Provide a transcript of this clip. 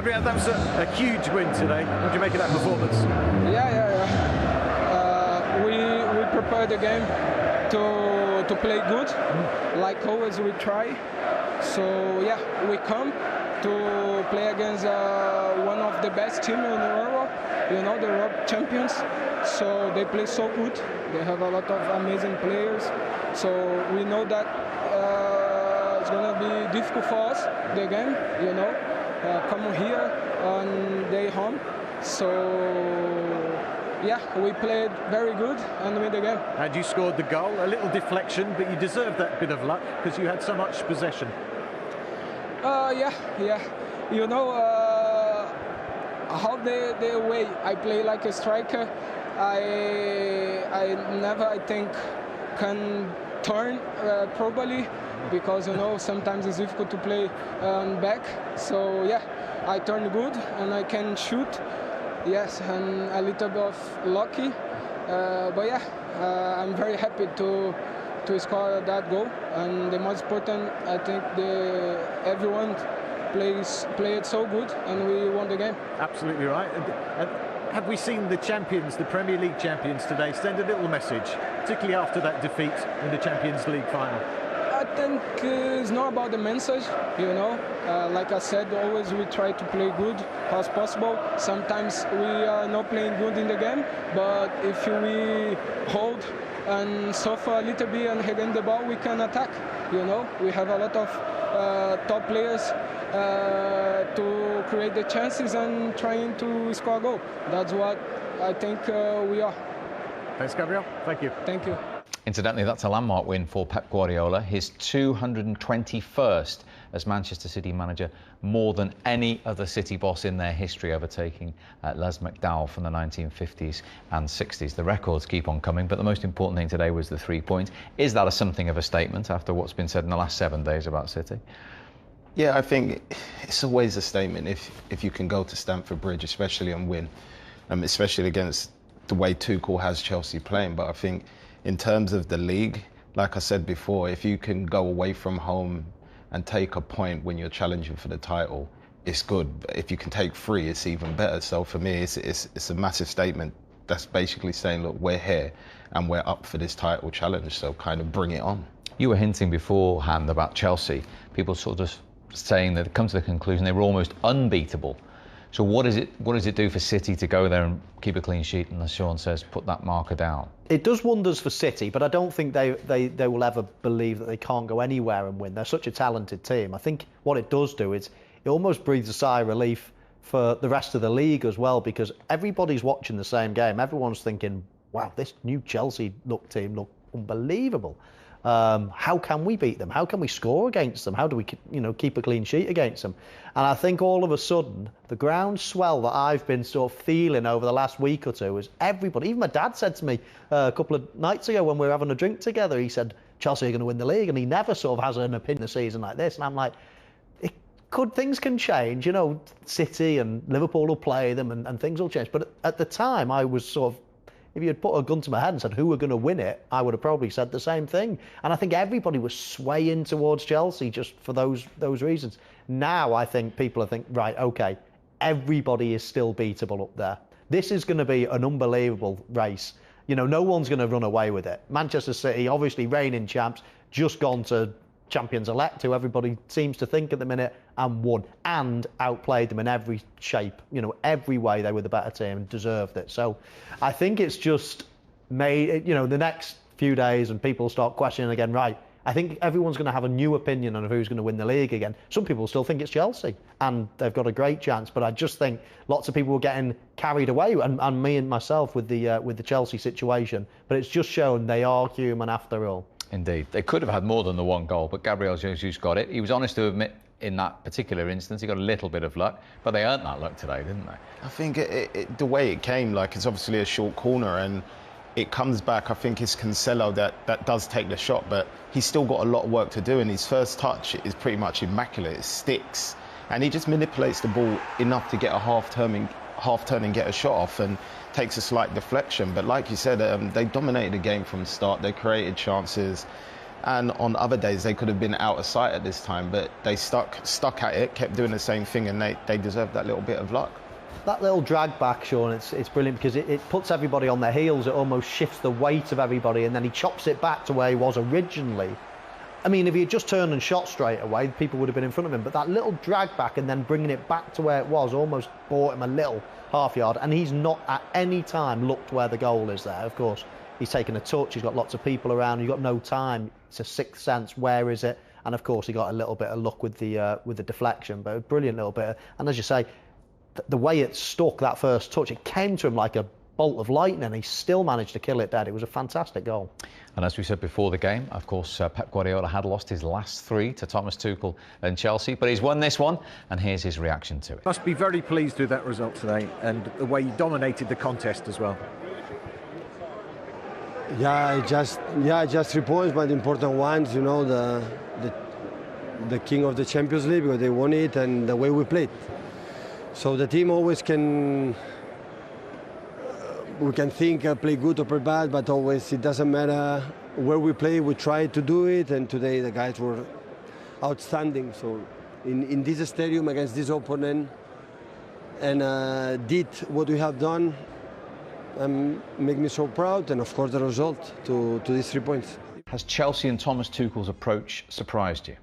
Gabriel, that was a huge win today. What do you make of that performance? We prepared the game to play good, like always we try. So yeah, we come to play against one of the best teams in Europe, you know, the Europe champions. So they play so good. They have a lot of amazing players. So we know that it's gonna be difficult for us, the game, you know. Come here on day home. So yeah, we played very good and win the game. And you scored the goal, a little deflection, but you deserved that bit of luck because you had so much possession. Yeah. You know how the way I play like a striker, I never, I think, can turn properly, because you know sometimes it's difficult to play back. So yeah, I turn good and I can shoot. Yes, and a little bit of lucky, but yeah, I'm very happy to score that goal. And the most important, I think, everyone played so good, and we won the game. Absolutely right. Have we seen the champions, the Premier League champions today, send a little message, particularly after that defeat in the Champions League final? I think it's not about the message, you know. Like I said, always we try to play good as possible. Sometimes we are not playing good in the game, but if we hold and suffer a little bit and regain the ball, we can attack, you know. We have a lot of top players to create the chances and trying to score a goal. That's what I think we are. Thanks, Gabriel. Thank you. Thank you. Incidentally, that's a landmark win for Pep Guardiola, his 221st as Manchester City manager, more than any other City boss in their history, overtaking Les McDowell from the 1950s and 60s. The records keep on coming, but the most important thing today was the 3 points. Is that something of a statement after what's been said in the last 7 days about City? Yeah, I think it's always a statement if you can go to Stamford Bridge, especially and win, especially against the way Tuchel has Chelsea playing. But I think in terms of the league, like I said before, if you can go away from home and take a point when you're challenging for the title, it's good. But if you can take 3, it's even better. So for me, it's a massive statement that's basically saying, look, we're here and we're up for this title challenge, so kind of bring it on. You were hinting beforehand about Chelsea. People sort of saying that it comes to the conclusion they were almost unbeatable. So what does it do for City to go there and keep a clean sheet and, as Sean says, put that marker down? It does wonders for City, but I don't think they will ever believe that they can't go anywhere and win. They're such a talented team. I think what it does do is it almost breathes a sigh of relief for the rest of the league as well, because everybody's watching the same game. Everyone's thinking, wow, this new Chelsea team look unbelievable. How can we beat them? How can we score against them? How do we, keep a clean sheet against them? And I think all of a sudden, the groundswell that I've been sort of feeling over the last week or two is everybody. Even my dad said to me a couple of nights ago when we were having a drink together, he said Chelsea are going to win the league, and he never sort of has an opinion of a season like this. And I'm like, things can change, City and Liverpool will play them and things will change. But at the time, I was sort of, if you had put a gun to my head and said who were going to win it, I would have probably said the same thing. And I think everybody was swaying towards Chelsea just for those reasons. Now I think people are thinking, right, OK, everybody is still beatable up there. This is going to be an unbelievable race. No one's going to run away with it. Manchester City, obviously reigning champs, just gone to champions-elect, who everybody seems to think at the minute, and won and outplayed them in every shape, every way. They were the better team and deserved it. So I think it's just made, the next few days and people start questioning again, right, I think everyone's going to have a new opinion on who's going to win the league again. Some people still think it's Chelsea and they've got a great chance, but I just think lots of people were getting carried away, and me and myself with the Chelsea situation, but it's just shown they are human after all. Indeed. They could have had more than the 1 goal, but Gabriel Jesus got it. He was honest to admit in that particular instance he got a little bit of luck, but they earned that luck today, didn't they? I think the way it came, it's obviously a short corner and it comes back. I think it's Cancelo that does take the shot, but he's still got a lot of work to do, and his first touch is pretty much immaculate. It sticks, and he just manipulates the ball enough to get a half turn and get a shot off, and takes a slight deflection. But like you said, they dominated the game from the start. They created chances. And on other days, they could have been out of sight at this time, but they stuck at it, kept doing the same thing, and they deserved that little bit of luck. That little drag back, Sean, it's brilliant because it puts everybody on their heels. It almost shifts the weight of everybody, and then he chops it back to where he was originally. I mean, if he had just turned and shot straight away, people would have been in front of him. But that little drag back and then bringing it back to where it was almost bought him a little half yard. And he's not at any time looked where the goal is there. Of course, he's taken a touch. He's got lots of people around. He's got no time. It's a sixth sense. Where is it? And of course, he got a little bit of luck with the deflection. But a brilliant little bit. And as you say, the way it stuck, that first touch, it came to him like a bolt of lightning. He still managed to kill it dead. It was a fantastic goal. And as we said before the game, of course, Pep Guardiola had lost his last 3 to Thomas Tuchel and Chelsea, but he's won this one, and here's his reaction to it. Must be very pleased with that result today and the way he dominated the contest as well. Yeah, just 3 points, but important ones. You know, the king of the Champions League, because they won it, and the way we played. So the team always can. We can think play good or play bad, but always it doesn't matter where we play. We try to do it, and today the guys were outstanding. So in this stadium against this opponent, and did what we have done, make me so proud. And of course the result to these 3 points. Has Chelsea and Thomas Tuchel's approach surprised you?